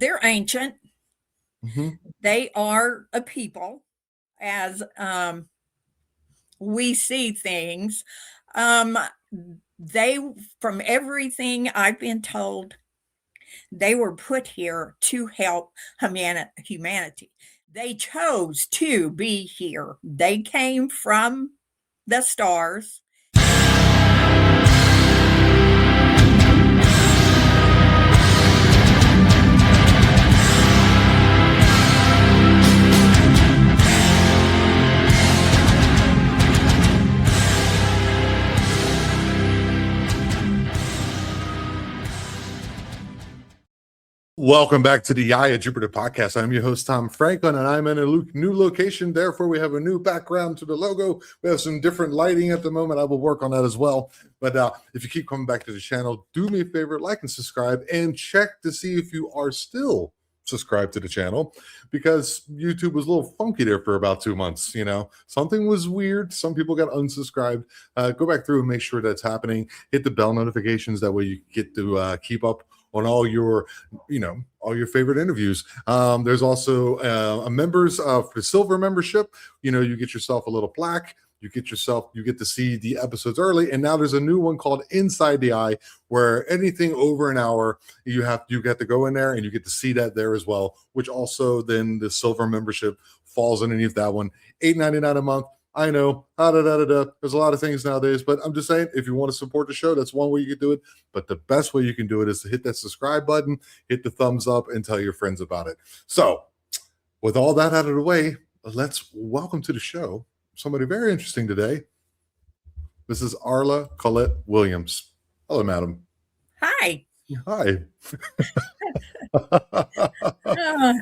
they're ancient. Mhm. They are a people as we see things. Um, they, from everything I've been told, they were put here to help humanity. They chose to be here. They came from the stars. Welcome back to the Yaya Jupiter podcast. I'm your host, Tom Franklin, and I'm in a new location. Therefore, we have a new background to the logo. We have some different lighting at the moment. I will work on that as well. But if you keep coming back to the channel, do me a favor, like and subscribe, and check to see if you are still subscribed to the channel, because YouTube was a little funky there for about 2 months. Something was weird. Some people got unsubscribed. Go back through and make sure that's happening. Hit the bell notifications. That way you get to keep up on all your favorite interviews. There's also a members of the silver membership. You get yourself a little plaque. You get to see the episodes early. And now there's a new one called Inside the Eye, where anything over an hour, you get to go in there and you get to see that there as well, which also then the silver membership falls underneath that one. $8.99 a month. I know, there's a lot of things nowadays, but I'm just saying, if you want to support the show, that's one way you can do it. But the best way you can do it is to hit that subscribe button, hit the thumbs up, and tell your friends about it. So, with all that out of the way, let's welcome to the show somebody very interesting today. This is Arla Collette Williams. Hello, madam. Hi. Hi. Uh,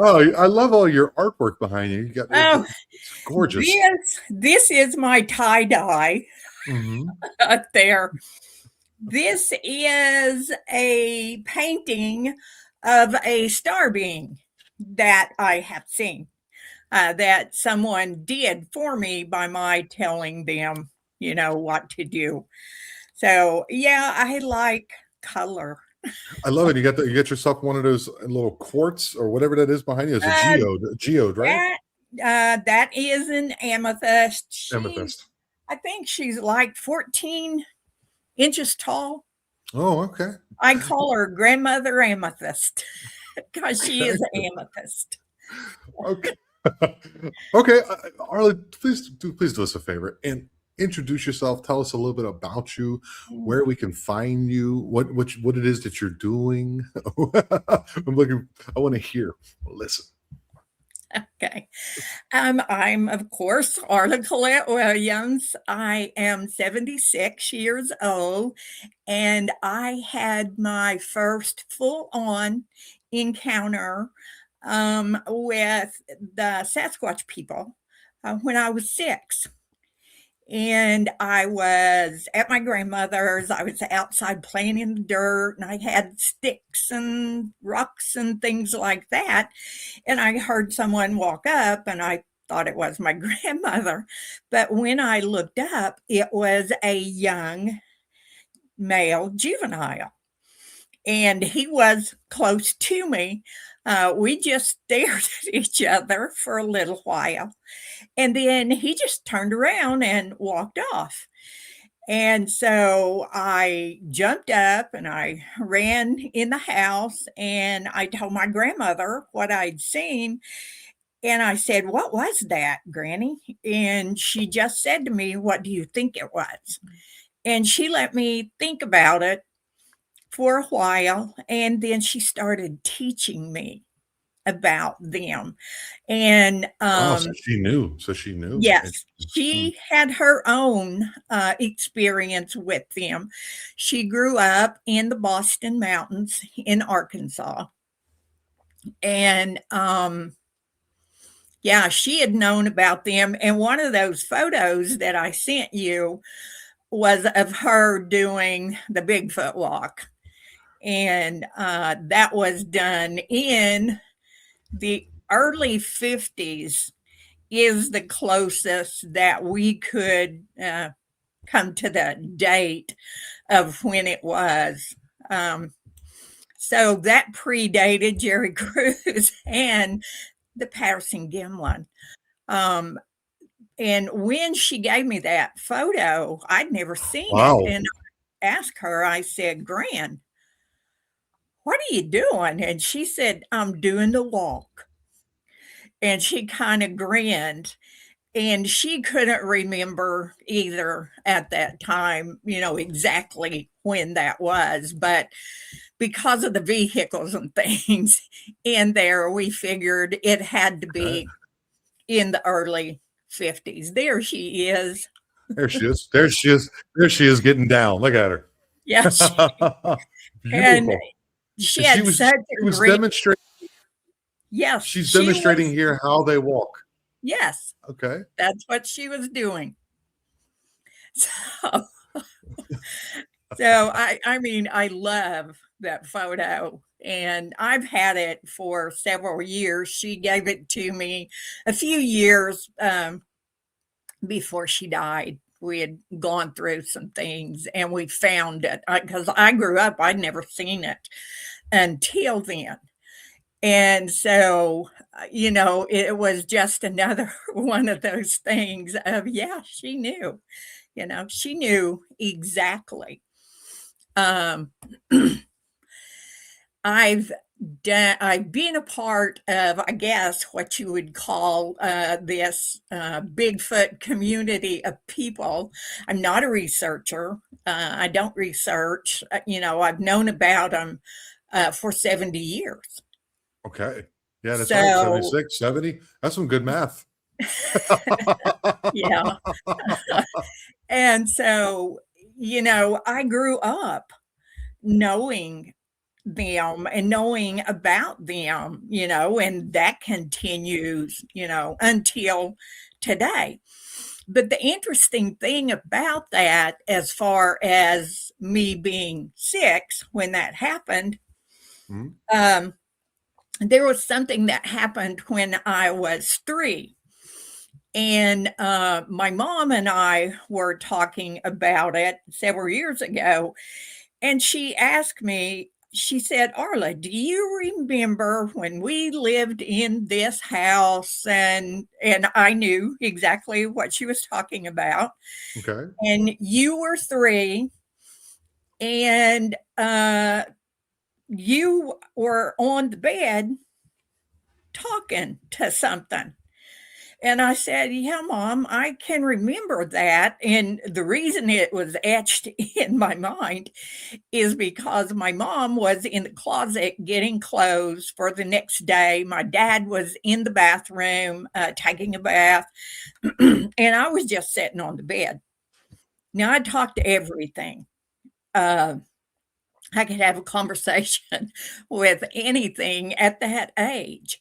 Oh, I love all your artwork behind you. It's gorgeous. This is my tie-dye up there. This is a painting of a star being that I have seen, that someone did for me by my telling them, what to do. So, yeah, I like color. I love it. You get yourself one of those little quartz or whatever that is behind you. It's a geode, right? That is an amethyst. Amethyst. I think she's like 14 inches tall. Oh, okay. I call her Grandmother Amethyst because she is amethyst. Okay. Okay, Arla, please do us a favor and introduce yourself. Tell us a little bit about you, where we can find you, what it is that you're doing. I want to hear. Listen. Okay. I'm, of course, Arla Collette Williams. I am 76 years old, and I had my first full-on encounter with the Sasquatch people when I was 6. And I was at my grandmother's. I was outside playing in the dirt, and I had sticks and rocks and things like that. And I heard someone walk up, and I thought it was my grandmother. But when I looked up, it was a young male juvenile. And he was close to me. We just stared at each other for a little while. And then he just turned around and walked off. And so I jumped up and I ran in the house and I told my grandmother what I'd seen. And I said, "What was that, Granny?" And she just said to me, "What do you think it was?" And she let me think about it for a while. And then she started teaching me about them. And So she knew. yes, she had her own experience with them. She grew up in the Boston Mountains in Arkansas. And yeah, she had known about them. And one of those photos that I sent you was of her doing the Bigfoot walk. And that was done in the early 50s is the closest that we could come to the date of when it was. So that predated Jerry Crews and the Patterson Gimlin. Um, and when she gave me that photo, I'd never seen it. Wow. And I asked her, I said, Gran, what are you doing? And she said, I'm doing the walk. And she kind of grinned. And she couldn't remember either at that time, exactly when that was. But because of the vehicles and things in there, we figured it had to Okay. be in the early 50s. There she is. There she is. There she is. There she is getting down. Look at Yeah, her. and Beautiful. she She had was such she a was green. demonstrating Yes, she's she demonstrating was. here how they walk. Yes, Okay. that's what she was doing. So, I mean, I love that photo, and I've had it for several years. She gave it to me a few years before she died. We had gone through some things and we found it because I grew up, I'd never seen it until then. And so, it was just another one of those things of, yeah, she knew exactly. Um, I've I've been a part of, I guess, what you would call this Bigfoot community of people. I'm not a researcher. I don't research. I've known about them for 70 years. Okay. Yeah, that's right. So, 76, 70. That's some good math. yeah. And so, I grew up knowing them and knowing about them, and that continues, until today. But the interesting thing about that, as far as me being 6 when that happened, Mhm. there was something that happened when I was 3. And my mom and I were talking about it several years ago. And she asked me, she said, Arla, do you remember when we lived in this house? And I knew exactly what she was talking about. Okay. And you were 3, and you were on the bed talking to something. And I said, yeah, Mom, I can remember that. And the reason it was etched in my mind is because my mom was in the closet getting clothes for the next day. My dad was in the bathroom taking a bath, and I was just sitting on the bed. Now, I talked to everything. Uh, I could have a conversation with anything at that age.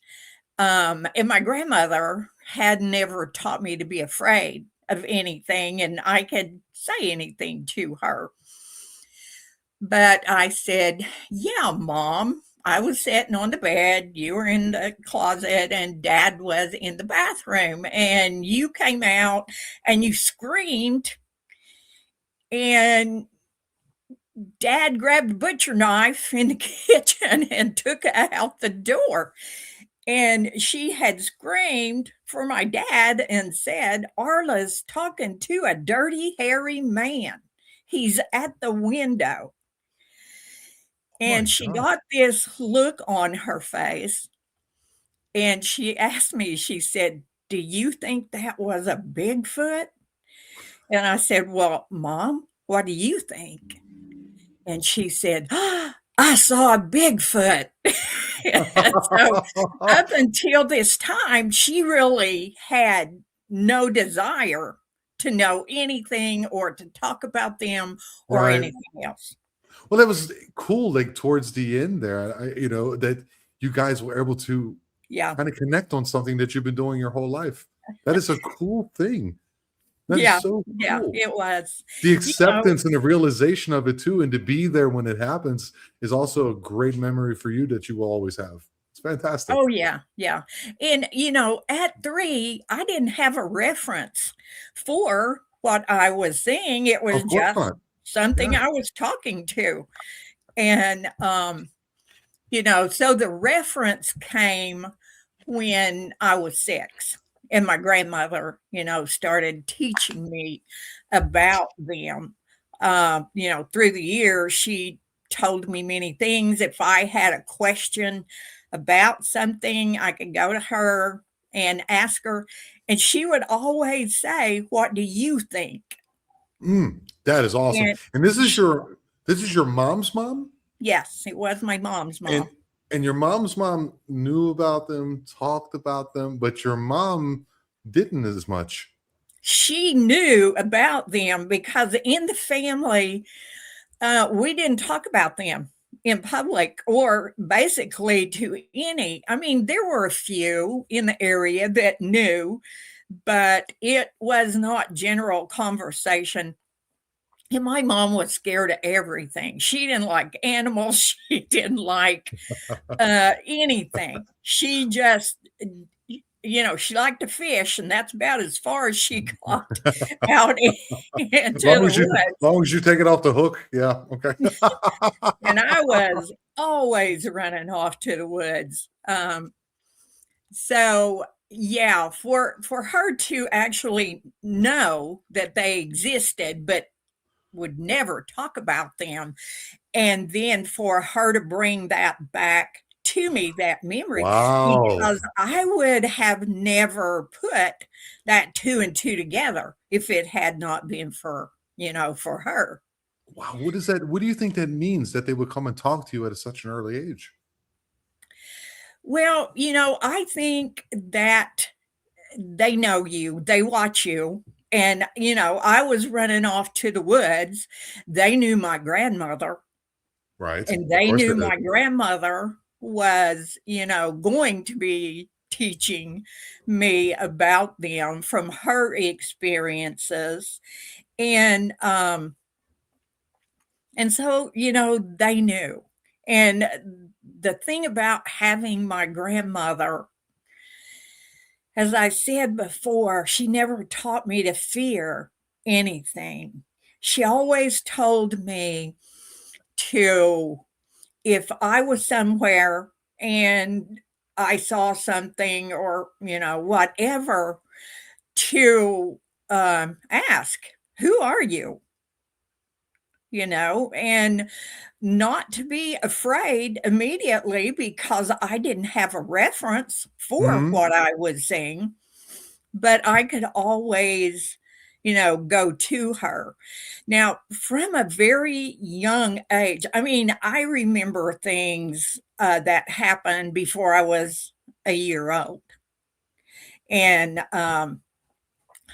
And my grandmother had never taught me to be afraid of anything, and I could say anything to her. But I said, yeah, Mom, I was sitting on the bed, you were in the closet, and Dad was in the bathroom, and you came out and you screamed, and Dad grabbed a butcher knife in the kitchen and took it out the door. And she had screamed for my dad and said, Arla's talking to a dirty, hairy man. He's at the window. My And she God. got this look on her face. And she asked me, she said, do you think that was a Bigfoot? And I said, well, Mom, what do you think? And she said, I saw a Bigfoot. And so up until this time, she really had no desire to know anything or to talk about them or Right. anything else. Well, that was cool, like, towards the end there, that you guys were able to Yeah. kinda connect on something that you've been doing your whole life. That is a cool thing. That is Yeah. so Yeah. cool. It was. The You know, acceptance and the realization of it too, and to be there when it happens is also a great memory for you that you will always have. It's fantastic. oh, yeah. Yeah. And, at 3, I didn't have a reference for what I was seeing. It was Of course just not. something Yeah. I was talking to. And So the reference came when I was 6 and my grandmother, started teaching me about them. Through the years, she told me many things. If I had a question about something, I could go to her and ask her, and she would always say, "What do you think?" That is awesome. And And this is she your mom's mom? Yes, it was my mom's And mom. your mom's mom knew about them, talked about them, but your mom didn't as much. She knew about them because in the family, we didn't talk about them in public or basically to any. I mean, there were a few in the area that knew, but it was not general conversation. And my mom was scared of everything. She didn't like animals. She didn't like anything. She just, she liked to fish, and that's about as far as she got out As into long the as woods. you take it off the hook. Yeah. Okay. And I was always running off to the woods. So yeah, for her to actually know that they existed, but would never talk about them, and then for her to bring that back to me, that memory, Wow. because I would have never put that 2 and 2 together if it had not been for her. Wow. What is that? What do you think that means that they would come and talk to you at such an early age? Well, I think that they know you, they watch you. And, I was running off to the woods. They knew my grandmother, Right. and Of they course they knew did. my grandmother was, going to be teaching me about them from her experiences. And so, they knew. And the thing about having my grandmother, as I said before, she never taught me to fear anything. She always told me to, if I was somewhere and I saw something or, whatever, to ask, "Who are you?" And not to be afraid immediately because I didn't have a reference for Mhm. what I was saying, but I could always, go to her. Now, from a very young age, I mean, I remember things that happened before I was a year old. And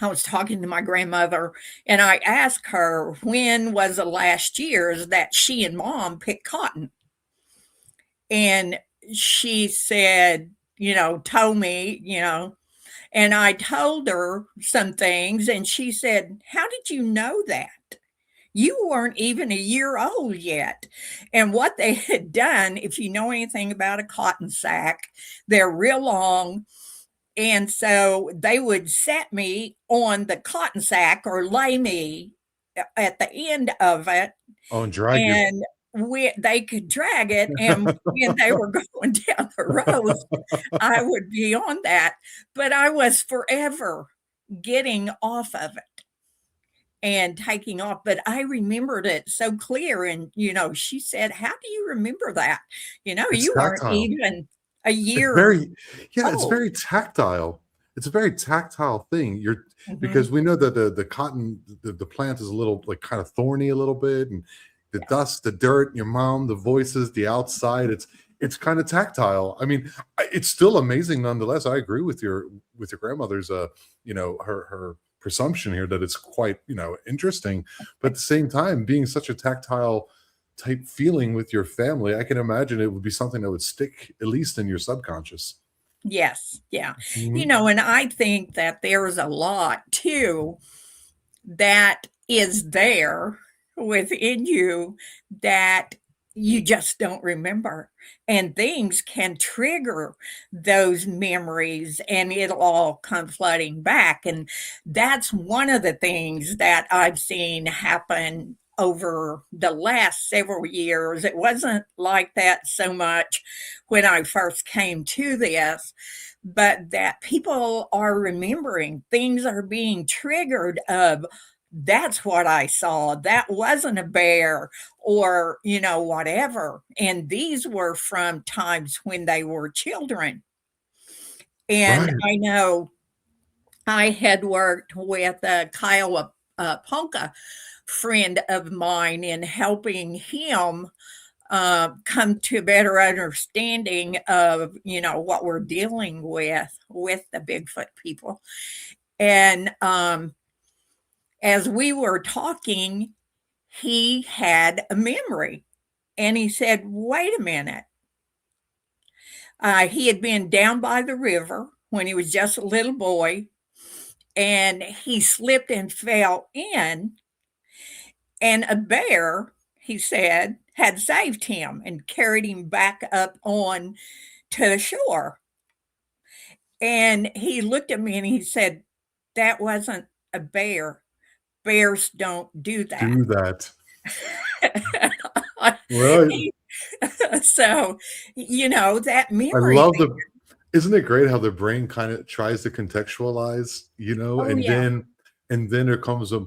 I was talking to my grandmother and I asked her when was the last years that she and mom picked cotton. And she said, told me, and I told her some things, and she said, "How did you know that? You weren't even a year old yet." And what they had done, if you know anything about a cotton sack, they're real long. And so they would set me on the cotton sack or lay me at the end of it, Oh, and drag you. and they could drag it, and when they were going down the road, I would be on that, but I was forever getting off of it and taking off, but I remembered it so clear, and, she said, "How do you remember that? It's You weren't tactile. even a It's year very yeah, it's old." very tactile. It's a very tactile thing. You're Mhm. because we know that the cotton, the plant is a little, like, kind of thorny a little bit, and the Yeah. dust, the dirt, your mom, the voices, the outside, it's kinda tactile. I mean, it's still amazing nonetheless. I agree with your grandmother's, her presumption here that it's quite, interesting, but at the same time, being such a tactile type feeling with your family, I can imagine it would be something that would stick at least in your subconscious. Yes, yeah. Mhm. And I think that there's a lot too that is there within you that you just don't remember. And things can trigger those memories and it'll all come flooding back. And that's one of the things that I've seen happen over the last several years. It wasn't like that so much when I first came to this, but that people are remembering, things are being triggered of, that's what I saw. That wasn't a bear, or, whatever. And these were from times when they were children. And Right. I know I had worked with Kyle Ponka, friend of mine, in helping him come to a better understanding of, what we're dealing with the Bigfoot people. And as we were talking, he had a memory, and he said, wait a minute. He had been down by the river when he was just a little boy, and he slipped and fell in, and a bear, he said, had saved him and carried him back up on to the shore. And he looked at me and he said, that wasn't a bear. Bears don't do that. Do that. Right. So, that I memory love thing. the isn't it great how the brain kind of tries to contextualize, Oh, and yeah. then there comes a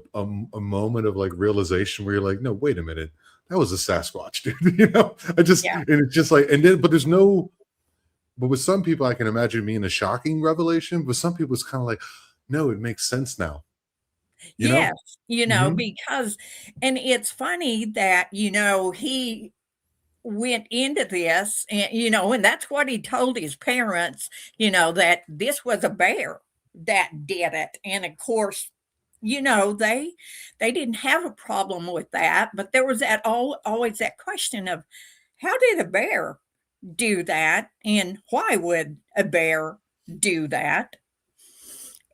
moment of like realization where you're like, no, wait a minute, that was a Sasquatch, dude. I just Yeah. and it's just like, and then but there's no, but with some people I can imagine being a shocking revelation. With some people it's kind of like, no, it makes sense now, you know? Yes, Mhm. because, and it's funny that, he went into this, and and that's what he told his parents, that this was a bear that did it. And of course, they didn't have a problem with that, but there was always that question of, how did a bear do that, and why would a bear do that?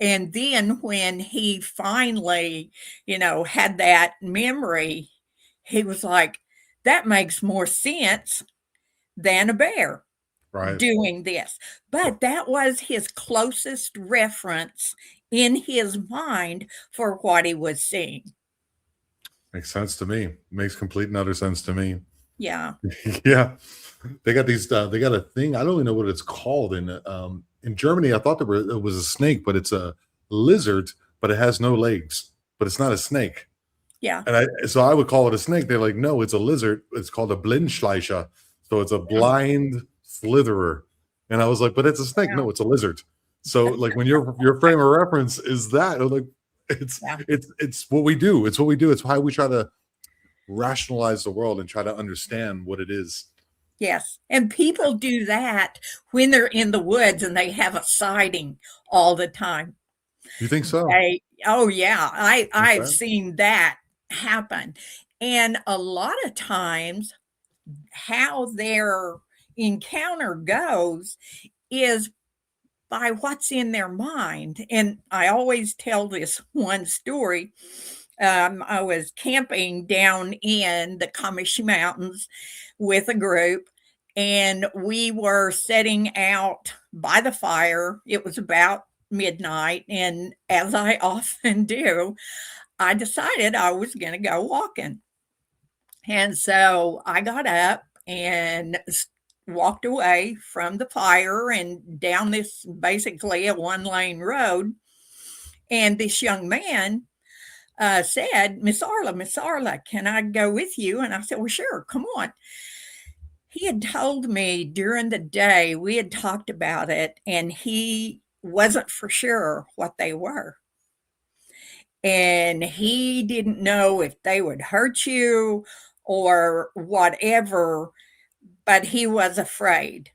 And then when he finally, had that memory, he was like, that makes more sense than a bear Right. doing this. But that was his closest reference in his mind for what he was seeing. Makes sense to me. Makes complete and utter sense to me. Yeah. Yeah. They got a thing. I don't even know what it's called in Germany. I thought it was a snake, but it's a lizard, but it has no legs. But it's not a snake. Yeah. And I would call it a snake. They're like, no, it's a lizard. It's called a Blindschleicher. So it's a Oh, blind slitherer. And I was like, but it's a snake. wow. No, it's a lizard. So like when your frame of reference is that, I'm like, it's Yeah. it's what we do. It's what we do. It's how we try to rationalize the world and try to understand what it is. Yes. And people do that when they're in the woods and they have a sighting all the time. You think so? They Oh, yeah, I've Okay. seen that happen, and a lot of times, how their encounter goes is by what's in their mind. And I always tell this one story. I was camping down in the Kamish Mountains with a group, and we were setting out by the fire. It was about midnight, and as I often do, I decided I was going to go walking. And so I got up and walked away from the fire and down this basically a one-lane road. And this young man said, Miss Arla, can I go with you? And I said, well, sure, come on. He had told me during the day, we had talked about it, and he wasn't for sure what they were. And he didn't know if they would hurt you or whatever, but he was afraid.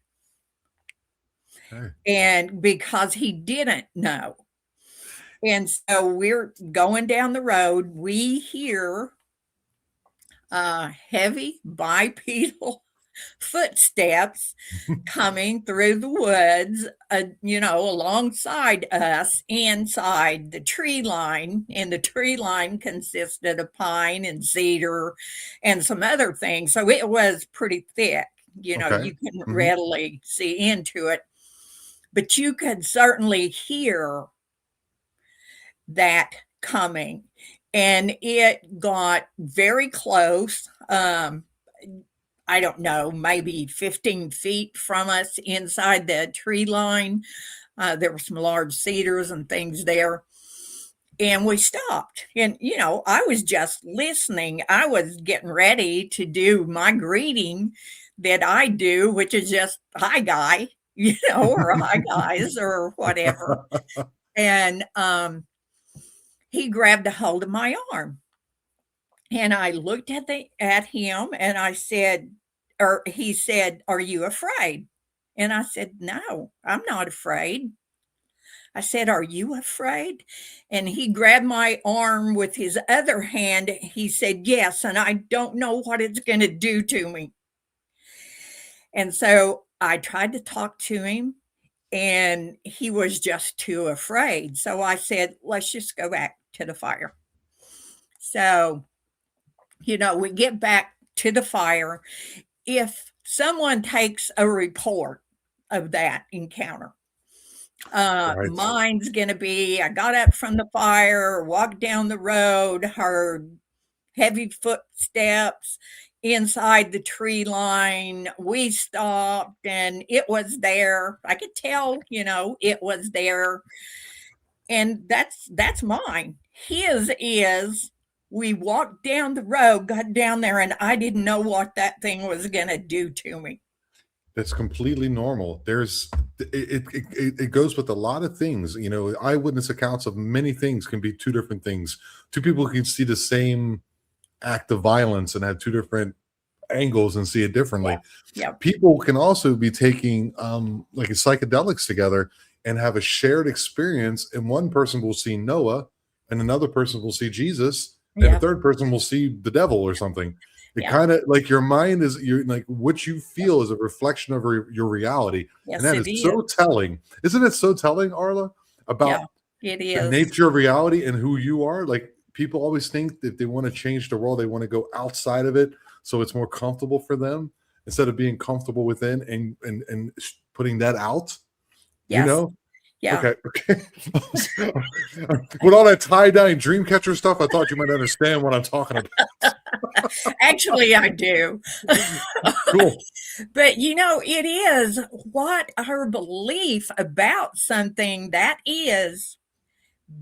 Okay. And because he didn't know. And so we're going down the road, we hear heavy bipedal footsteps coming through the woods, alongside us inside the tree line. And the tree line consisted of pine and cedar and some other things. So it was pretty thick. Okay. You couldn't Mhm. readily see into it, but you could certainly hear that coming. and it got very close. I don't know, maybe 15 feet from us inside the tree line. There were some large cedars and things there. And we stopped. And, I was just listening. I was getting ready to do my greeting that I do, which is just, hi, guy, or hi, guys, or whatever. And he grabbed a hold of my arm. And I looked at him and I said, or he said, "Are you afraid?" And I said, "No, I'm not afraid." I said, "Are you afraid?" And he grabbed my arm with his other hand. He said, "Yes, and I don't know what it's going to do to me." And so I tried to talk to him, and he was just too afraid. So I said, "Let's just go back to the fire." So, we get back to the fire. If someone takes a report of that encounter, Right. mine's going to be, I got up from the fire, walked down the road, heard heavy footsteps inside the tree line. We stopped and it was there. I could tell, it was there. And that's mine. His is, we walked down the road, got down there, and I didn't know what that thing was going to do to me. That's completely normal. It goes with a lot of things. Eyewitness accounts of many things can be two different things. Two people can see the same act of violence and have two different angles and see it differently. Yeah. People can also be taking like psychedelics together and have a shared experience, and one person will see Noah and another person will see Jesus and Yeah. a third person will see the devil or something. It Yeah. kind of like your mind is, you're like, what you feel is a reflection of your reality. Yes, And that it is so is. telling. Isn't it so telling, Arla, Yeah, about it the is. nature of reality and who you are? Like, people always think that they want to change the world, they want to go outside of it so it's more comfortable for them instead of being comfortable within and putting that out. Yes. Yeah. Okay. With all that tie-dye dream catcher stuff, I thought you might understand what I'm talking about. Actually, I do. Cool. But it is what our belief about something that is,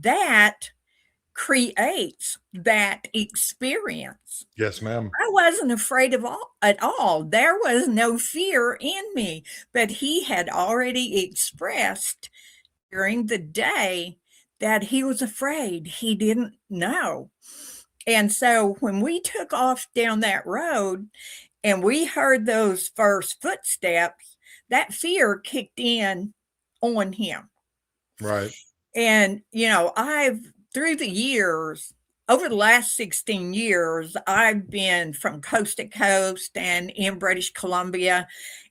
that creates that experience. Yes, ma'am. I wasn't afraid at all. There was no fear in me, but he had already expressed during the day that he was afraid. He didn't know. And so when we took off down that road and we heard those first footsteps, that fear kicked in on him. Right. And, through the years, over the last 16 years, I've been from coast to coast and in British Columbia,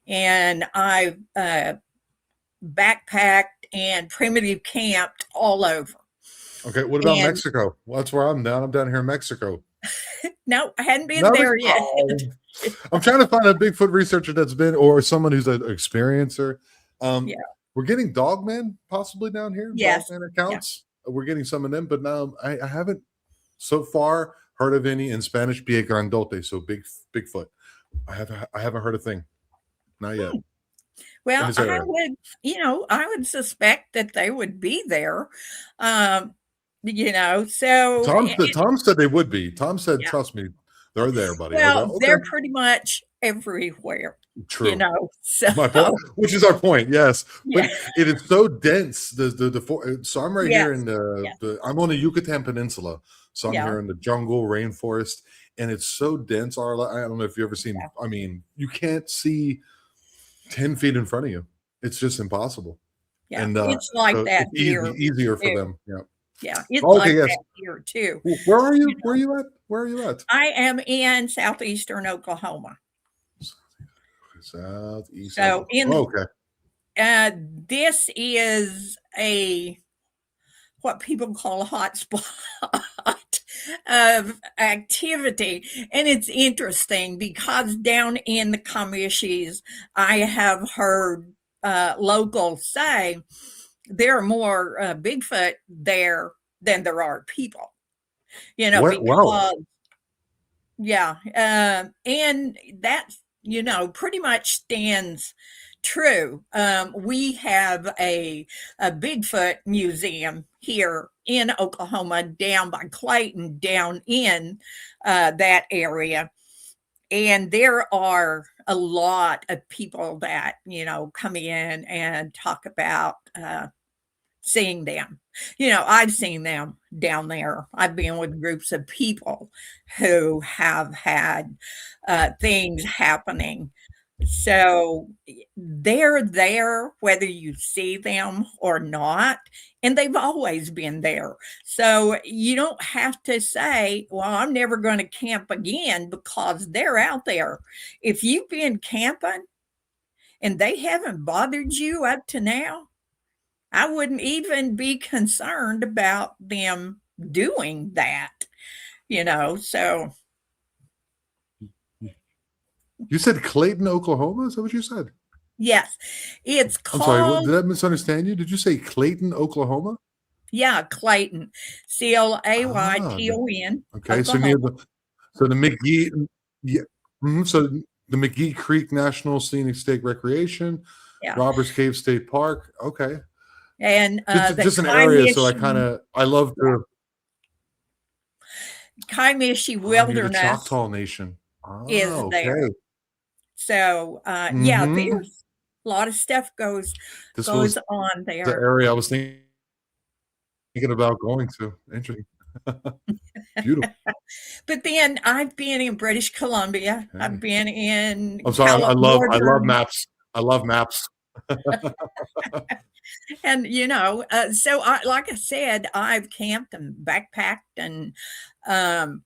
and I've backpacked and primitive camped all over. Okay. What about And Mexico? Well, that's where I'm down. I'm down here in Mexico. no, I hadn't been Never- there yet. Oh. I'm trying to find a Bigfoot researcher that's been, or someone who's an experiencer. Yeah. We're getting Dogman possibly down here. Yes. Dogman accounts. We're getting some of them, but now I haven't so far heard of any in Spanish. Pie grandote, so Bigfoot. I haven't heard a thing. Not yet. Well, Is that I right? would, I would suspect that they would be there. So Tom said they would be. Tom said, yeah. "Trust me, they're there, buddy." I was Well, like, they're "Okay, pretty much everywhere, true." so My point, which is our point, yes. yeah. But it is so dense. So I'm right here Yes. in Yes. I'm on the Yucatan Peninsula. So I'm Yeah. here in the jungle, rainforest, and it's so dense, Arla. I don't know if you've ever seen. Yeah. I mean, you can't see 10 feet in front of you. It's just impossible. Yeah. And It's like so that it's here easier for too. them. Yeah. Yeah, it's Okay. like Yes. that here too. Where are you? Where are you at? Where are you at? I am in southeastern Oklahoma. Southeast. So Okay. this is what people call a hot spot of activity. And it's interesting because down in the Comanches, I have heard locals say there are more Bigfoot there than there are people. What? Wow. because yeah, and that, pretty much stands true. We have a Bigfoot museum here in Oklahoma, down by Clayton, down in that area. And there are a lot of people that, come in and talk about seeing them. I've seen them down there. I've been with groups of people who have had things happening. So they're there whether you see them or not, and they've always been there. So you don't have to say, well, I'm never going to camp again, because they're out there. If you've been camping and they haven't bothered you up to now, I wouldn't even be concerned about them doing that, so You said Clayton, Oklahoma? Is that what you said? yes, it's I'm sorry. called, Did I misunderstand you? Did you say Clayton, Oklahoma? yeah, Clayton, Ah, Clayton, okay. So near Oklahoma. the McGee, yeah. So the McGee Creek National Scenic State Recreation, Yeah, Robbers Cave State Park. Okay. and the Just an area. So Kaimishi, I love yeah, to. Kaimishi Near the Wilderness Choctaw Nation. Ah, is there. okay. So yeah, Mm-hmm. there's a lot of stuff goes This goes was on the there. area I was thinking about going to. Interesting. Beautiful. But then I've been in British Columbia. I've Okay. been in I'm sorry. I love Northern, maps. I love maps. and so like I said, I've camped and backpacked and um,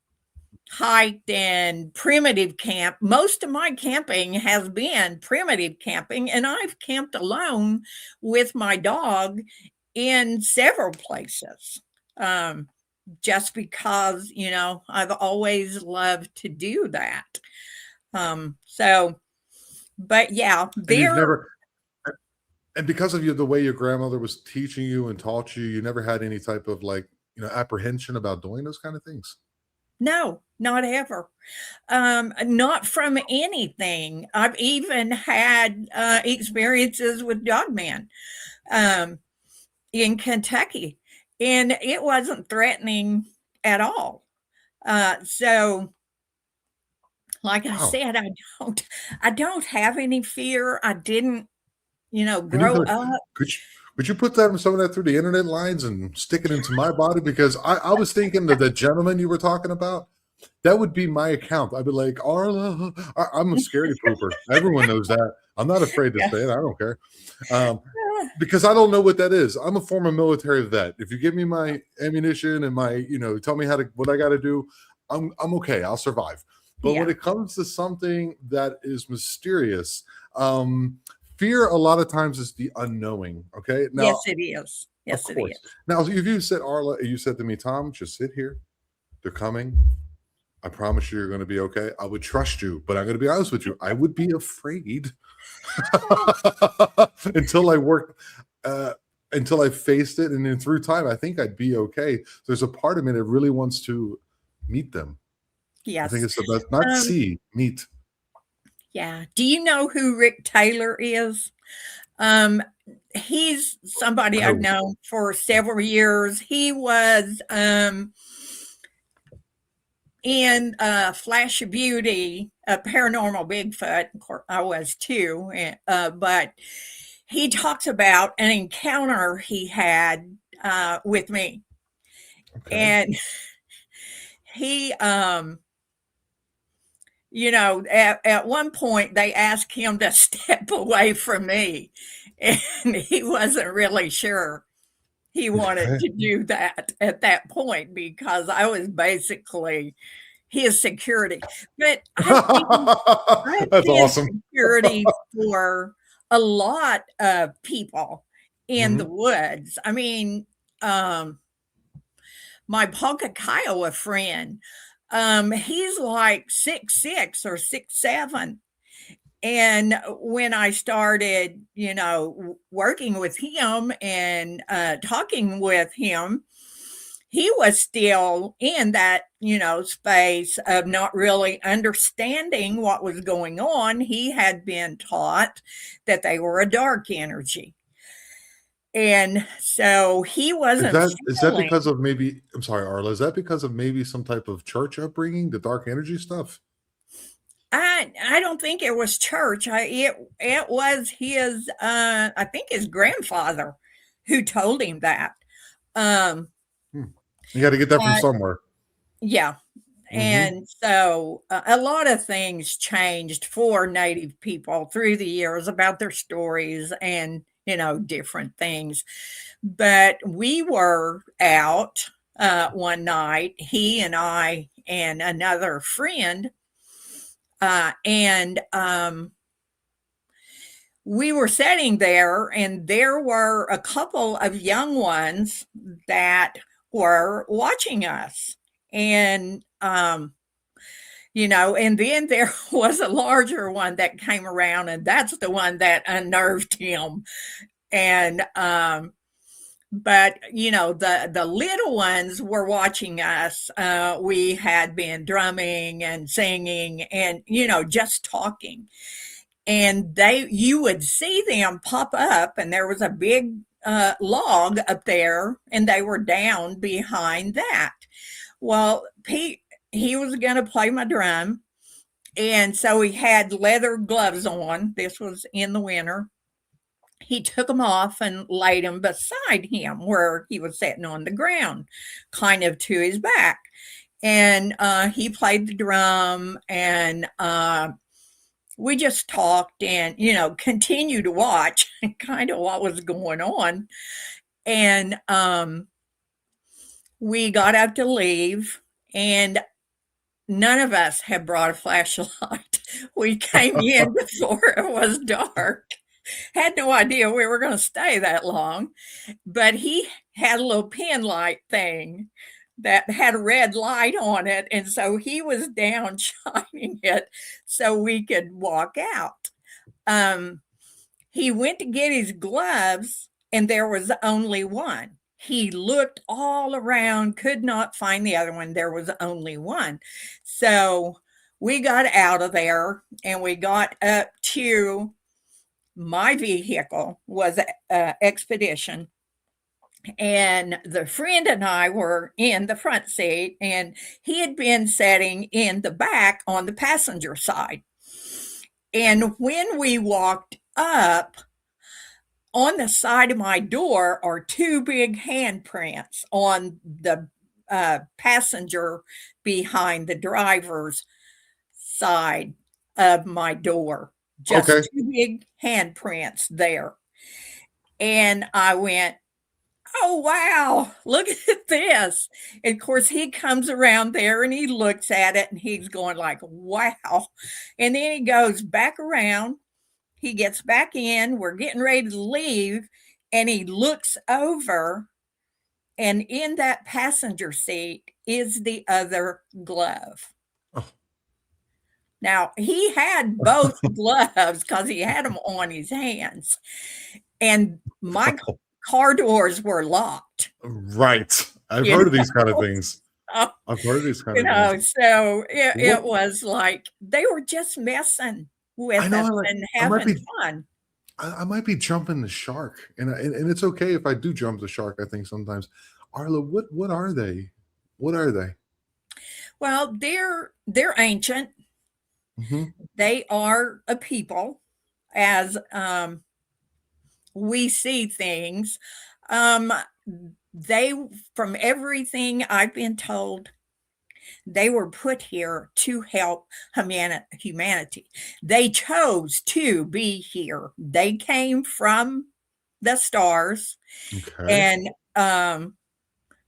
hiked and primitive camp. Most of my camping has been primitive camping, and I've camped alone with my dog in several places. Um, just because, I've always loved to do that. So, but yeah, And you've there, never, and because of the way your grandmother was teaching you and taught you, you never had any type of apprehension about doing those kind of things. no, not ever. Not from anything. I've even had experiences with dogmen um, in Kentucky, and it wasn't threatening at all. So, like I Wow. said, I don't have any fear. I didn't, When you grow go, up. could you put some of that through the internet lines and stick it into my body? Because I was thinking that the gentleman you were talking about, that would be my account. I'd be like, Arla, I'm a scaredy pooper. Everyone knows that. I'm not afraid to Yeah. say it. I don't care. Um, because I don't know what that is. I'm a former military vet. If you give me my ammunition and my, tell me what I got to do, I'm okay. I'll survive. But when Yeah. it comes to something that is mysterious, fear a lot of times is the unknowing. Okay. Now, Yes, it is. of Yes, it course. is. Now, if you said, Arla, you said to me, Tom, just sit here. They're coming. I promise you, you're going to be okay. I would trust you, but I'm going to be honest with you. I would be afraid until I worked, until I faced it, and then through time, I think I'd be okay. There's a part of me that really wants to meet them. I think Yes. it's the best. Not Um, see, meet. yeah. Do you know who Rick Taylor is? Um, he's somebody I've No. known for several years. He was in Flash of Beauty, Paranormal Bigfoot. Of course, I was too. But he talks about an encounter he had with me. Okay. And he, at one point they asked him to step away from me, and he wasn't really sure he wanted Okay. to do that at that point, because I was basically his security. But I've That's been awesome. security for a lot of people in the Mhm. woods. I mean, um, my Ponca Kiowa friend, he's like 6'6" or 6'7". And when I started, working with him and talking with him, he was still in that, space of not really understanding what was going on. He had been taught that they were a dark energy. And so he wasn't Is that feeling. because of maybe, I'm sorry, Arla, is that because of maybe some type of church upbringing, the dark energy stuff? I don't think it was church. It was his I think his grandfather who told him that. Um Hmm. You got to get that from but somewhere. yeah, Hmm. and so a lot of things changed for Native people through the years about their stories and different things. But we were out one night, he and I and another friend, and we were sitting there, and there were a couple of young ones that were watching us. And, and then there was a larger one that came around, and that's the one that unnerved him. And, but the little ones were watching us. We had been drumming and singing and just talking, and you would see them pop up, and there was a big log up there, and they were down behind that. Well, he was going to play my drum, and so he had leather gloves on. This was in the winter. He took them off and laid them beside him where he was sitting on the ground, kind of to his back. And he played the drum, and we just talked and, continued to watch kind of what was going on. And we got up to leave, and none of us had brought a flashlight. We came in before it was dark. Had no idea we were going to stay that long, but he had a little pin light thing that had a red light on it, and so he was down shining it so we could walk out. Um, he went to get his gloves, and there was only one. He looked all around, could not find the other one. There was only one. So we got out of there, and we got up to my vehicle was a expedition, and the friend and I were in the front seat, and he had been sitting in the back on the passenger side. And when we walked up, on the side of my door are two big handprints on the passenger behind the driver's side of my door. Okay. Just two big handprints there. And I went, "Oh, wow, look at this." And of course, he comes around there and he looks at it and he's going like, "Wow." And then he goes back around, he gets back in, we're getting ready to leave, and he looks over, and in that passenger seat is the other glove. Oh. Now, he had both gloves because he had them on his hands, and my car doors were locked. Right. I've You heard of these kind of know? things. So, I've heard of these kind of things. so it What was like they were just messing I with know us and I might having be fun. I might be jumping the shark, and it's okay if I do jump the shark. I think sometimes, Arla, what are they? What are they? Well, they're ancient. Hmm. They are a people as we see things. Um, they, from everything I've been told, they were put here to help humanity. They chose to be here. They came from the stars, Okay. and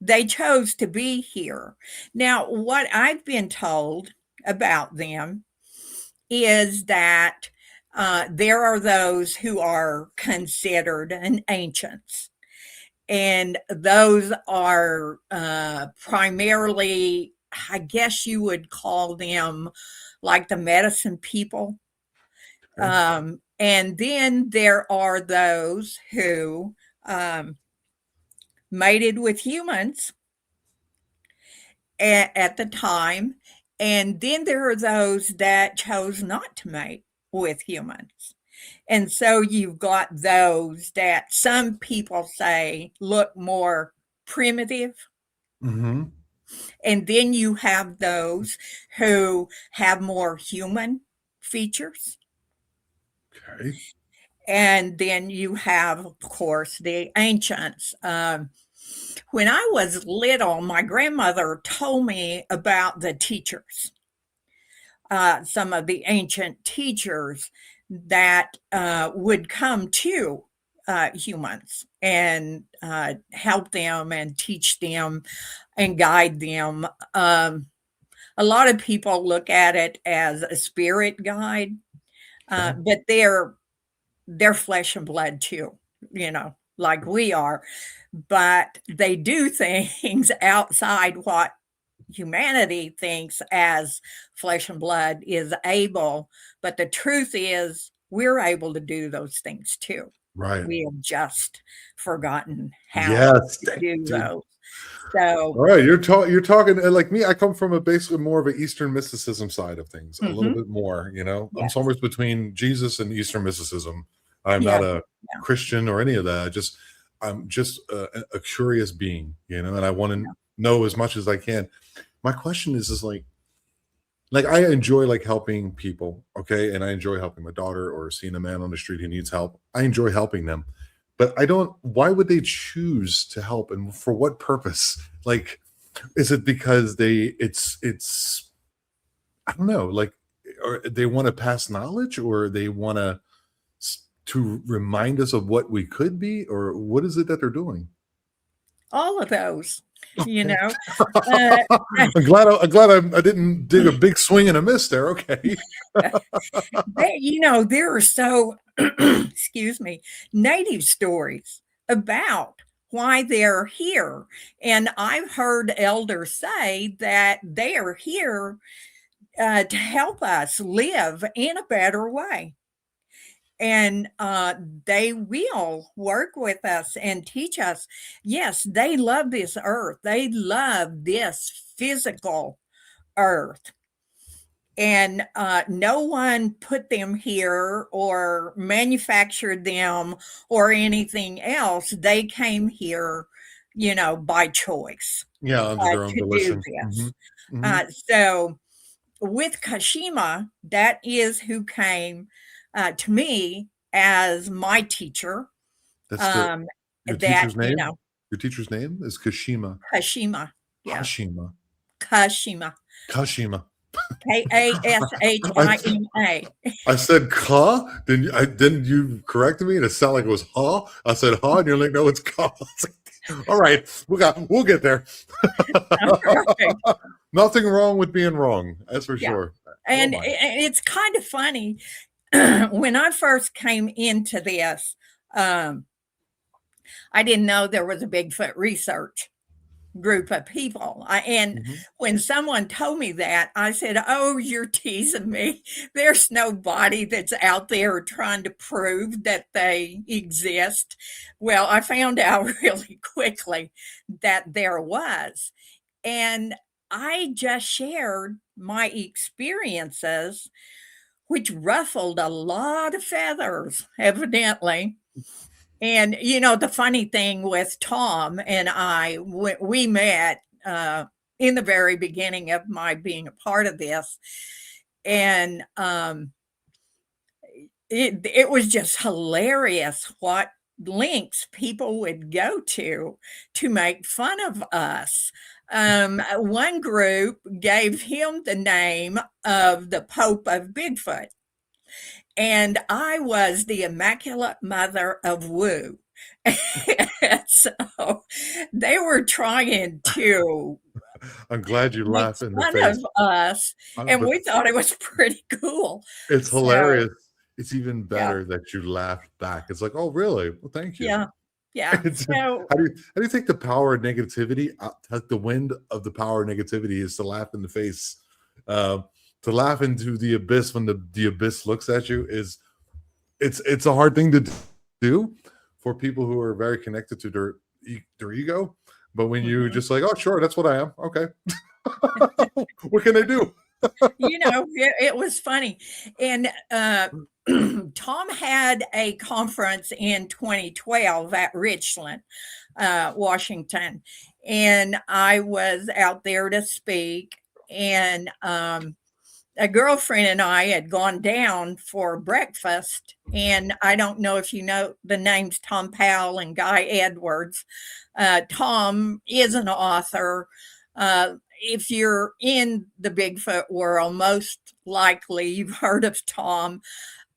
they chose to be here. Now, what I've been told about them is that there are those who are considered an ancients, and those are primarily, I guess you would call them like the medicine people. Okay. And then there are those who um, mated with humans at the time. And then there are those that chose not to mate with humans. And so you've got those that some people say look more primitive. Mm-hmm. And then you have those who have more human features. Okay. And then you have, of course, the ancients. When I was little, my grandmother told me about the teachers, some of the ancient teachers that would come to humans and help them and teach them and guide them. A lot of people look at it as a spirit guide, Okay. but they're flesh and blood too, like we are, but they do things outside what humanity thinks as flesh and blood is able. But the truth is, we're able to do those things too. Right. We have just forgotten how Yes. to do Dude. those. So, All right, you're talking like me. I come from a basically more of an Eastern mysticism side of things, a little mhm, bit more. I'm yes, somewhere between Jesus and Eastern mysticism. I'm yeah, not a yeah, Christian or any of that. I'm just a curious being, and I want to yeah. know as much as I can. My question is like I enjoy like helping people, okay, and I enjoy helping my daughter or seeing a man on the street who needs help. I enjoy helping them, but I don't. Why would they choose to help, and for what purpose? Like, is it because it's I don't know, like, or they want to pass knowledge, or they want to remind us of what we could be, or what is it that they're doing? All of those, you Okay. know. Uh, I'm glad I didn't dig a big swing and a miss there. Okay. there are so, excuse me, native stories about why they're here. And I've heard elders say that they are here to help us live in a better way. And they will work with us and teach us. Yes, they love this earth, they love this physical earth. And no one put them here or manufactured them or anything else. They came here, by choice Yeah, under their own to do volition. Hmm. this. Hmm. So with Kashima, that is who came to me as my teacher. That's the Um, your that, teacher's name. Your teacher's name is Kashima. Kashima. Yeah, Kashima. Kashima. Kashima. I Kashima. I said ka. Then you corrected me and it sounded like it was ha. I said ha, and you're like, no, it's ka. I was like, all right, we'll get there. Right. Nothing wrong with being wrong, that's for Yeah. sure. I don't And mind. it's kind of funny. When I first came into this, um, I didn't know there was a Bigfoot research group of people. And Mhm. when someone told me that, I said, "Oh, you're teasing me. There's nobody that's out there trying to prove that they exist." Well, I found out really quickly that there was. And I just shared my experiences, which ruffled a lot of feathers, evidently. And, the funny thing with Tom and I, we met in the very beginning of my being a part of this. And it was just hilarious what links people would go to make fun of us. One group gave him the name of the Pope of Bigfoot, and I was the Immaculate Mother of Woo. So they were trying to I'm glad you make laugh in the fun face, of us, and but we thought it was pretty cool. it's So, hilarious. It's even yeah, better that you laughed back. It's like, oh, really? Well, thank you. yeah, yeah. It's, So, how do you think the power of negativity, like the wind of the power of negativity, is to laugh in the face, uh, to laugh into the abyss when the abyss looks at you is it's a hard thing to do for people who are very connected to their ego. But when you mhm. just like, oh, sure, that's what I am. Okay. What can they do? It was funny. And Tom had a conference in 2012 at Richland, Washington, and I was out there to speak. And a girlfriend and I had gone down for breakfast. And I don't know if you know the names Tom Powell and Guy Edwards. Tom is an author. If you're in the Bigfoot world, most likely you've heard of Tom.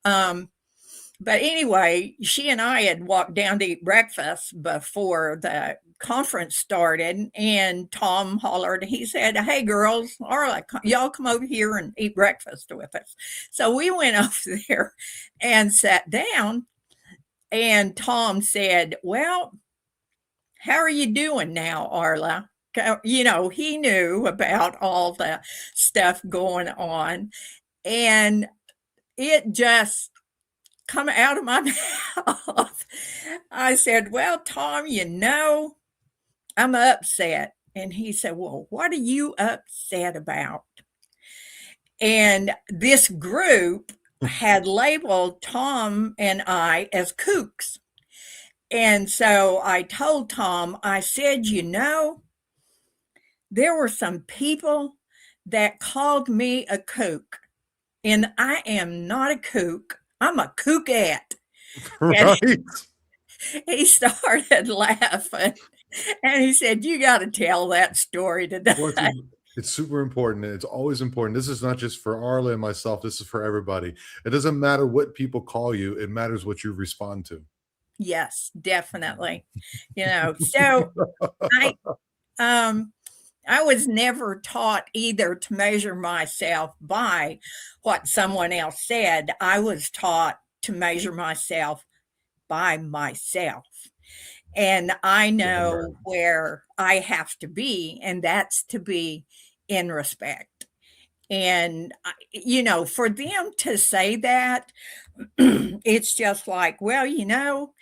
But anyway, she and I had walked down to eat breakfast before the conference started, and Tom hollered. He said, "Hey, girls, Arla, y'all come over here and eat breakfast with us." So we went over there and sat down, and Tom said, "Well, how are you doing now, Arla?" He knew about all the stuff going on, and it just come out of my mouth. I said, "Well, Tom, I'm upset." And he said, "Well, what are you upset about?" And this group had labeled Tom and I as kooks. And so I told Tom, I said, there were some people that called me a kook, and I am not a kook. I'm a kookette. And Right. he started laughing, and he said, "You got to tell that story today." Well, it's super important. It's always important. This is not just for Arla and myself. This is for everybody. It doesn't matter what people call you. It matters what you respond to. Yes, definitely. So I um I was never taught either to measure myself by what someone else said. I was taught to measure myself by myself. And I Damn right. know where I have to be, and that's to be in respect. And, for them to say that, it's just like, well,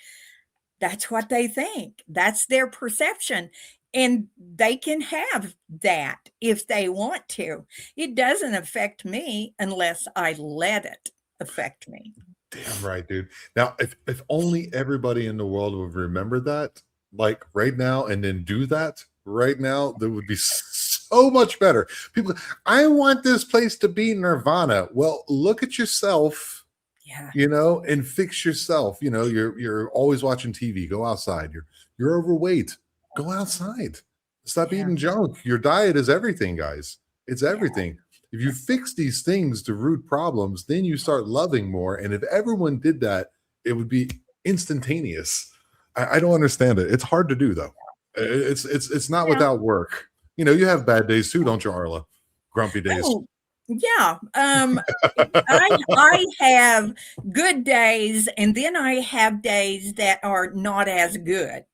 that's what they think. That's their perception. And they can have that if they want to. It doesn't affect me unless I let it affect me. Damn right, dude. Now, if only everybody in the world would remember that, like right now, and then do that right now, that would be so much better. People, I want this place to be nirvana. Well, look at yourself, Yeah. and fix yourself. You're always watching TV. Go outside. You're overweight. Go outside. Stop Yeah. eating junk. Your diet is everything, guys. It's Yeah. everything. If you fix these things to root problems, then you start loving more. And if everyone did that, it would be instantaneous. I don't understand it. It's hard to do though. It's not Yeah. without work. You have bad days too, don't you, Arla? Grumpy days. Oh, yeah. I have good days, and then I have days that are not as good.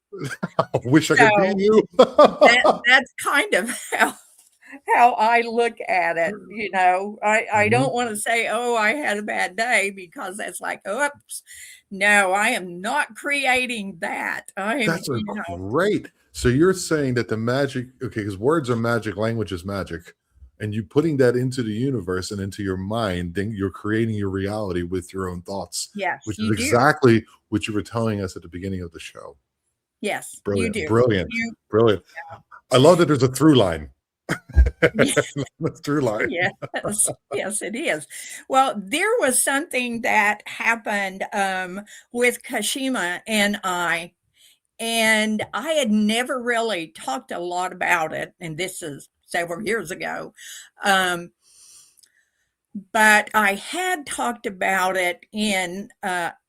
I wish I could be So you. that's kind of how I look at it. I Mhm. don't want to say, "Oh, I had a bad day," because that's like, oops. No, I am not creating that. I am, That's a great. So you're saying that the magic, okay, because words are magic, language is magic, and you putting that into the universe and into your mind, then you're creating your reality with your own thoughts, yes, which is you do. exactly what you were telling us at the beginning of the show. Yes, you Brilliant, do. brilliant, You, brilliant. I love that there's a through line. yeah. A through line. Yes, yes, it is. Well, there was something that happened with Kashima and I had never really talked a lot about it, and this is several years ago. Um, but I had talked about it in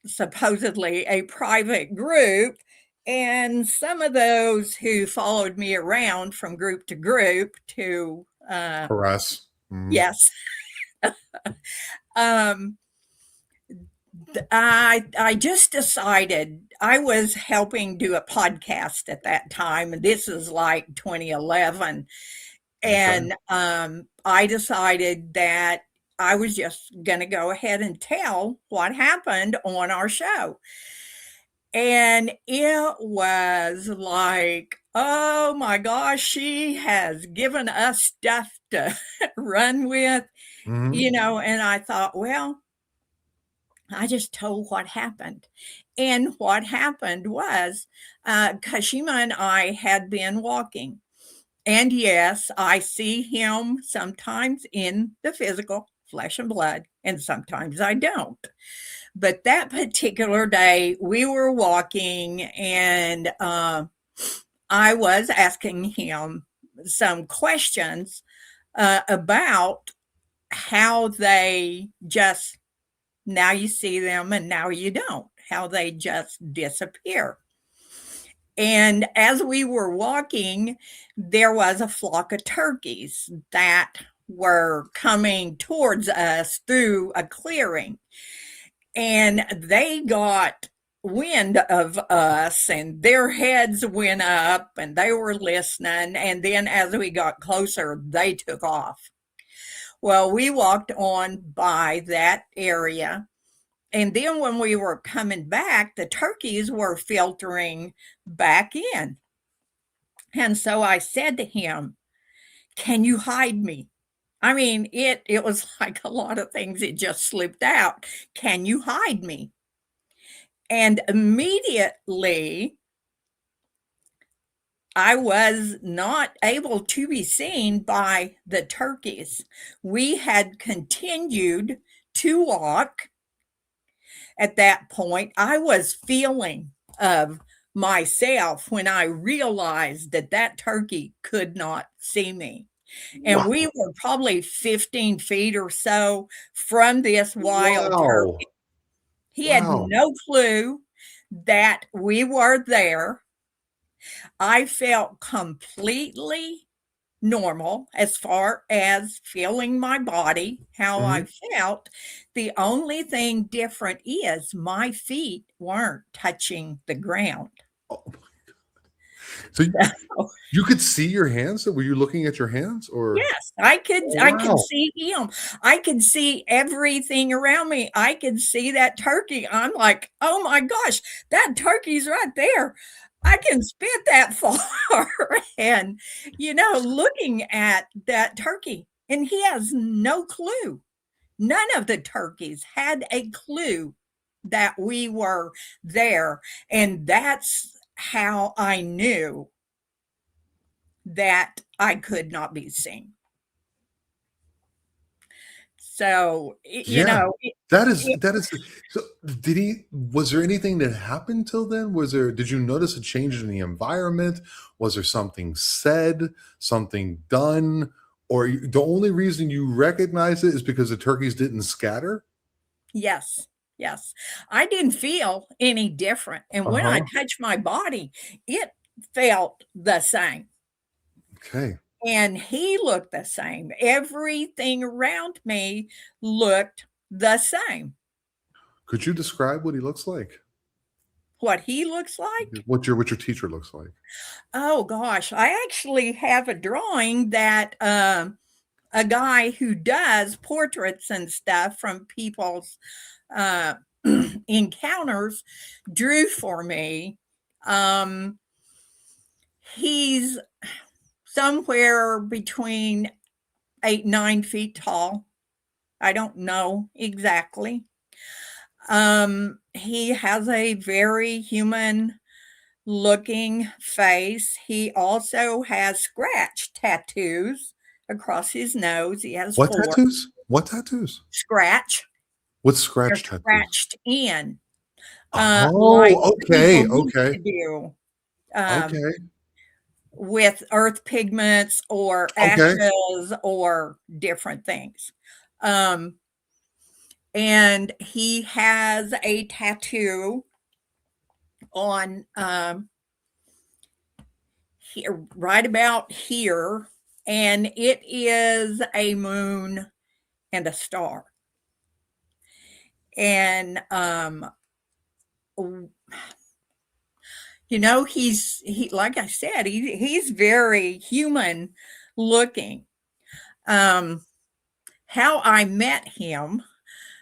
supposedly a private group. And some of those who followed me around from group to group to, Harass. Mhm. yes, um, I just decided I was helping do a podcast at that time, and this is like 2011. Okay. And I decided that I was just going to go ahead and tell what happened on our show. And it was like Oh my gosh, she has given us stuff to run with, Mhm. and I thought, well, I just told what happened. And what happened was, Kashima and I had been walking. And yes, I see him sometimes in the physical, flesh and blood, and sometimes I don't. But that particular day, we were walking, and I was asking him some questions about how they just now you see them and now you don't, how they just disappear. And as we were walking, there was a flock of turkeys that were coming towards us through a clearing. And they got wind of us and their heads went up and they were listening. And then as we got closer, they took off. Well, we walked on by that area. And then when we were coming back, the turkeys were filtering back in. And so I said to him, "Can you hide me?" I mean, it was like a lot of things, it just slipped out. "Can you hide me?" And immediately, I was not able to be seen by the turkeys. We had continued to walk. At that point, I was feeling of myself when I realized that that turkey could not see me. And we Wow. were probably 15 feet or so from this wild Wow. turkey. He had Wow. no clue that we were there. I felt completely normal as far as feeling my body, how I Mhm. felt. The only thing different is my feet weren't touching the ground. Oh, so you could see your hands? So were you looking at your hands or Yes, I could wow. see him. I could see everything around me. I could see that turkey. I'm like, "Oh my gosh, that turkey's right there. I can spit that far." And, looking at that turkey, and he has no clue. None of the turkeys had a clue that we were there, and that's how I knew that I could not be seen. So, Yeah. it That is so did he was there anything that happened till then? Did you notice a change in the environment? Was there something said, something done, or the only reason you recognize it is because the turkeys didn't scatter? yes, yes. I didn't feel any different, and when I Uh-huh. touched my body, it felt the same, Okay. and he looked the same. Everything around me looked the same. Could you describe what he looks like? What he looks like? What your teacher looks like? Oh gosh, I actually have a drawing that, a guy who does portraits and stuff from people's, uh, encounters drew for me. Um, he's somewhere between 8, 9 feet tall. I don't know exactly. He has a very human looking face. He also has scratch tattoos across his nose. He has What 4 tattoos? What tattoos? scratch. What They're scratch tattoos? scratched in, like Oh, people okay, used okay, to do, um, okay, with earth pigments or okay. ashes or different things. Um, and he has a tattoo on, here, right about here, and it is a moon and a star. And, w he like I said, he's very human looking. Um, how I met him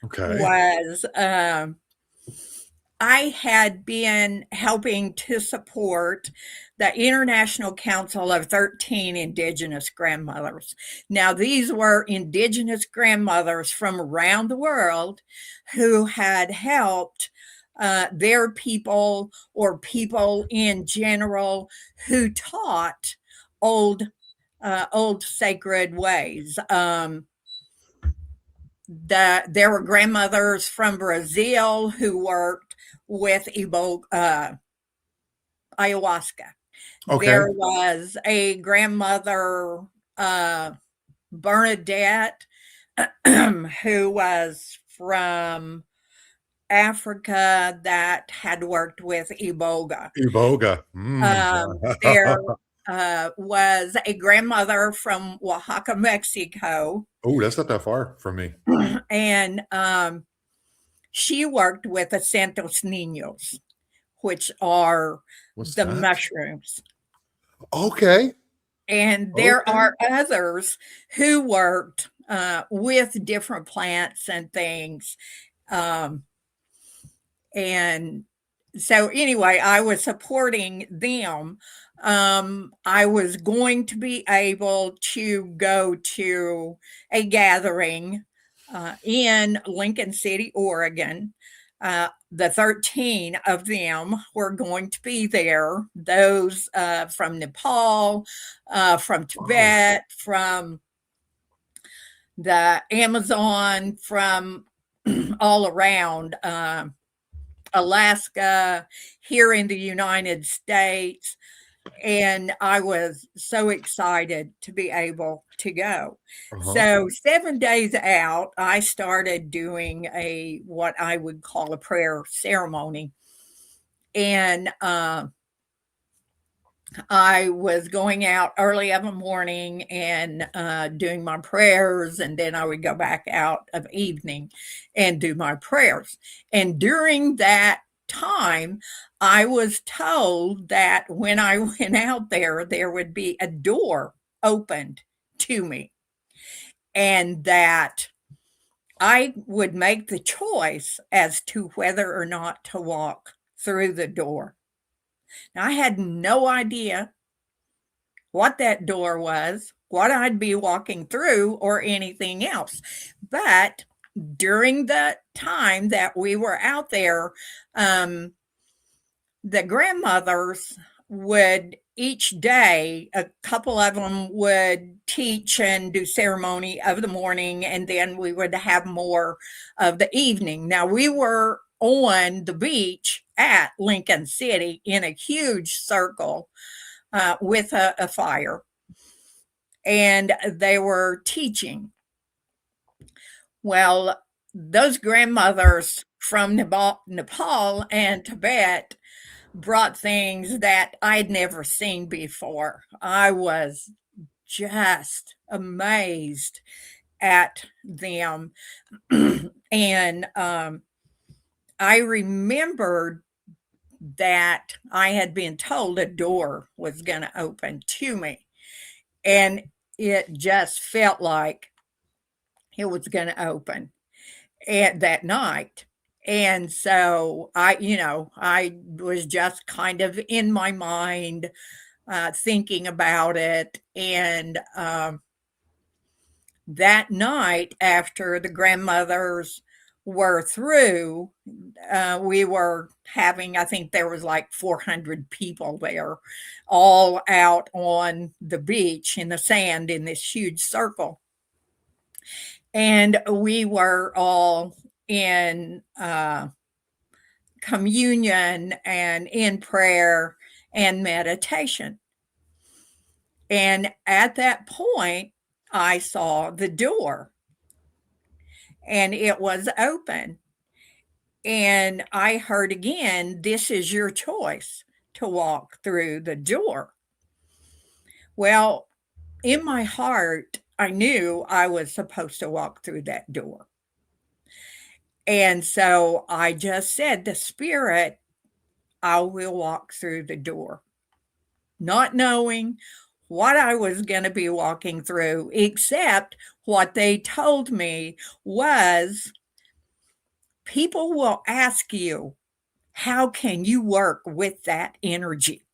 Okay. was, I had been helping to support the International Council of 13 Indigenous Grandmothers. Now, these were Indigenous grandmothers from around the world who had helped their people or people in general who taught old old sacred ways. There were grandmothers from Brazil who worked with ayahuasca. Okay. There was a grandmother, uh, Bernadette, who was from Africa that had worked with Iboga. Iboga. There was a grandmother from Oaxaca, Mexico, Oh, that's not that far from me. and she worked with the Santos Niños, which are What's the that? mushrooms. Okay. And there Okay. are others who worked with different plants and things. Um, and so, anyway, I was supporting them. I was going to be able to go to a gathering in Lincoln City, Oregon. The 13 of them were going to be there. Those from Nepal, from Oh, Tibet, from the Amazon, from all around Alaska, here in the United States. And I was so excited to be able to go. uh-huh. So 7 days out, I started doing what I would call a prayer ceremony. And I was going out early of the morning and doing my prayers, and then I would go back out of evening and do my prayers. And during that time, I was told that when I went out there would be a door opened to me, and that I would make the choice as to whether or not to walk through the door. Now, I had no idea what that door was, what I'd be walking through, or anything else. But during the time that we were out there, the grandmothers would each day, a couple of them would teach and do ceremony of the morning, and then we would have more of the evening. Now, we were on the beach at Lincoln City in a huge circle with a fire, and they were teaching. Well, those grandmothers from Nepal and Tibet brought things that I'd never seen before. I was just amazed at them. And I remembered that I had been told a door was going to open to me. And it just felt like it was going to open at that night. And so I was just kind of in my mind thinking about it. And that night, after the grandmothers were through, we were having, I think there was like 400 people there, all out on the beach in the sand in this huge circle. And we were all in communion and in prayer and meditation. And at that point, I saw the door and it was open. And I heard again, this is your choice to walk through the door. Well, in my heart, I knew I was supposed to walk through that door. And so I just said, the Spirit, I will walk through the door, not knowing what I was going to be walking through, except what they told me was people will ask you, how can you work with that energy?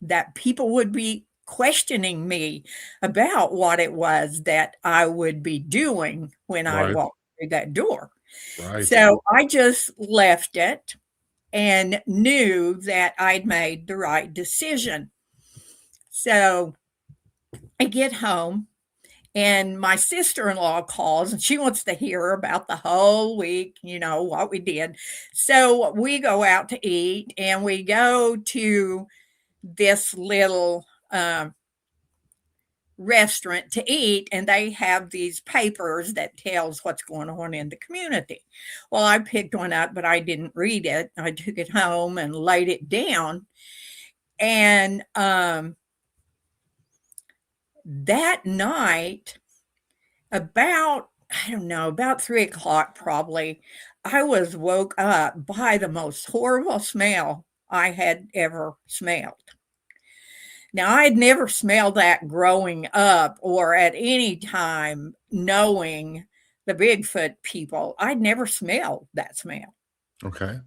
That people would be questioning me about what it was that I would be doing when I Right. walked through that door. Right. So I just left it and knew that I'd made the right decision. So I get home and my sister-in-law calls and she wants to hear about the whole week, what we did. So we go out to eat and we go to this little restaurant to eat, and they have these papers that tells what's going on in the community. Well, I picked one up, but I didn't read it. I took it home and laid it down. And that night, about, I don't know, about 3 o'clock probably, I was woke up by the most horrible smell I had ever smelled. Now, I had never smelled that growing up or at any time knowing the Bigfoot people. I'd never smelled that smell. Okay.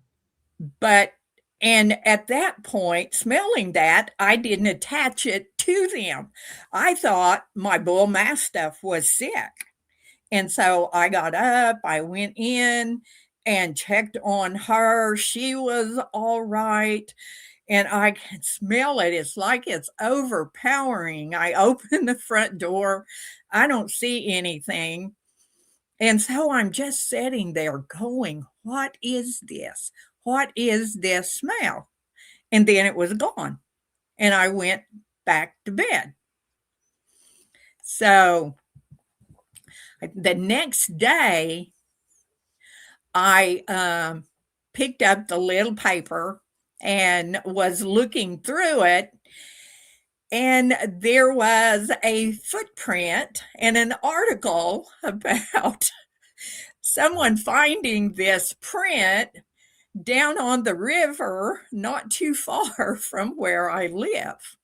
But, and at that point, smelling that, I didn't attach it to them. I thought my bull mastiff was sick. And so I got up, I went in and checked on her. She was all right. And I can smell it. It's like it's overpowering. I open the front door. I don't see anything. And so I'm just sitting there going, what is this? What is this smell? And then it was gone. And I went back to bed. So the next day, I picked up the little paper and was looking through it. And there was a footprint and an article about someone finding this print down on the river, not too far from where I live.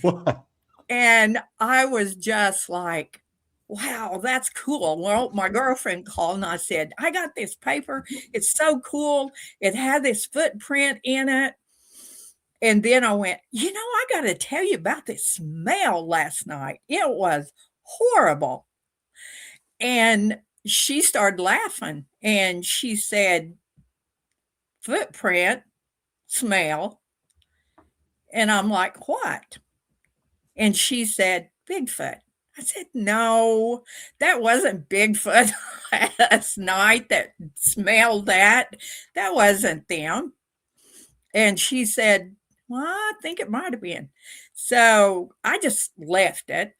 Wow. And I was just like, wow, that's cool. Well, my girlfriend called and I said, I got this paper. It's so cool. It had this footprint in it. And then I went, I got to tell you about this smell last night. It was horrible. And she started laughing and she said, footprint, smell. And I'm like, what? And she said, Bigfoot. I said, no, that wasn't Bigfoot last night that smelled that. That wasn't them. And she said, well, I think it might have been. So I just left it.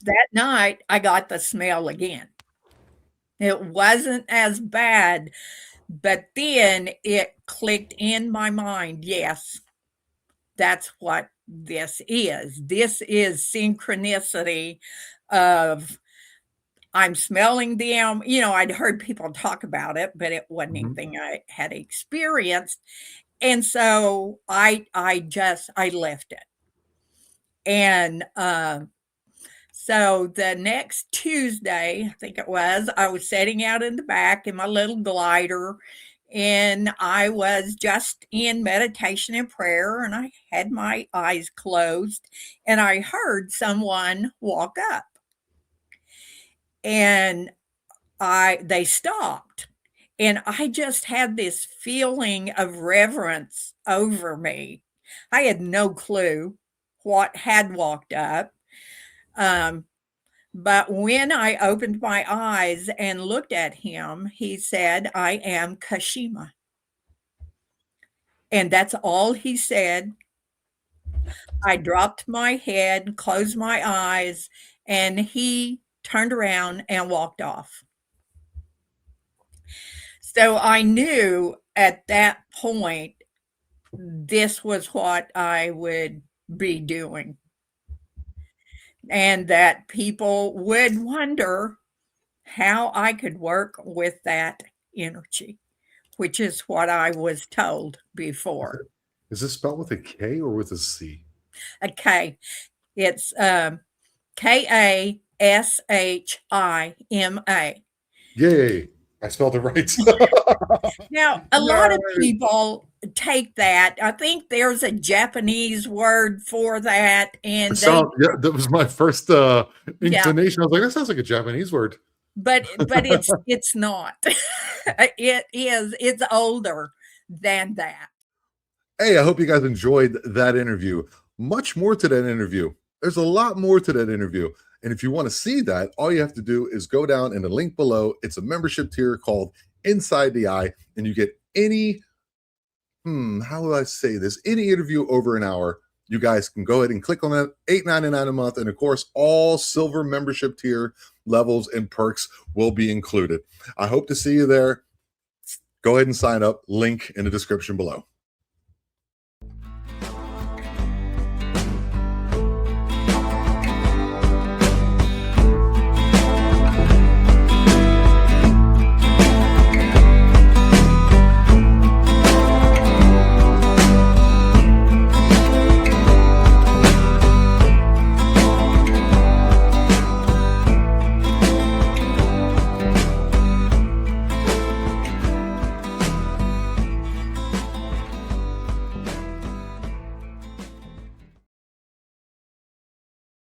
That night, I got the smell again. It wasn't as bad, but then it clicked in my mind. Yes, that's what this is. This is synchronicity of I'm smelling them. I'd heard people talk about it, but it wasn't Mhm. anything I had experienced. And so I left it. And so the next Tuesday, I think it was, I was sitting out in the back in my little glider and I was just in meditation and prayer and I had my eyes closed and I heard someone walk up and they stopped and I just had this feeling of reverence over me. I had no clue what had walked up. But when I opened my eyes and looked at him, he said, I am Kashima. And that's all he said. I dropped my head, closed my eyes, and he turned around and walked off. So I knew at that point this was what I would be doing, and that people would wonder how I could work with that energy, which is what I was told before. Is this spelled with a K or with a C? Okay, it's Kashima. Yay. I spelled it right. Now, a lot of Yay. people take that. I think there's a Japanese word for that, and Yeah, that was my first yeah, inclination. I was like, that sounds like a Japanese word. but it's not. It's older than that. Hey, I hope you guys enjoyed that interview. Much more to that interview. There's a lot more to that interview. And if you want to see that, all you have to do is go down in the link below. It's a membership tier called Inside the Eye, and you get any, how will I say this? Any interview over an hour. You guys can go ahead and click on that, $8.99 a month. And of course, all silver membership tier levels and perks will be included. I hope to see you there. Go ahead and sign up. Link in the description below.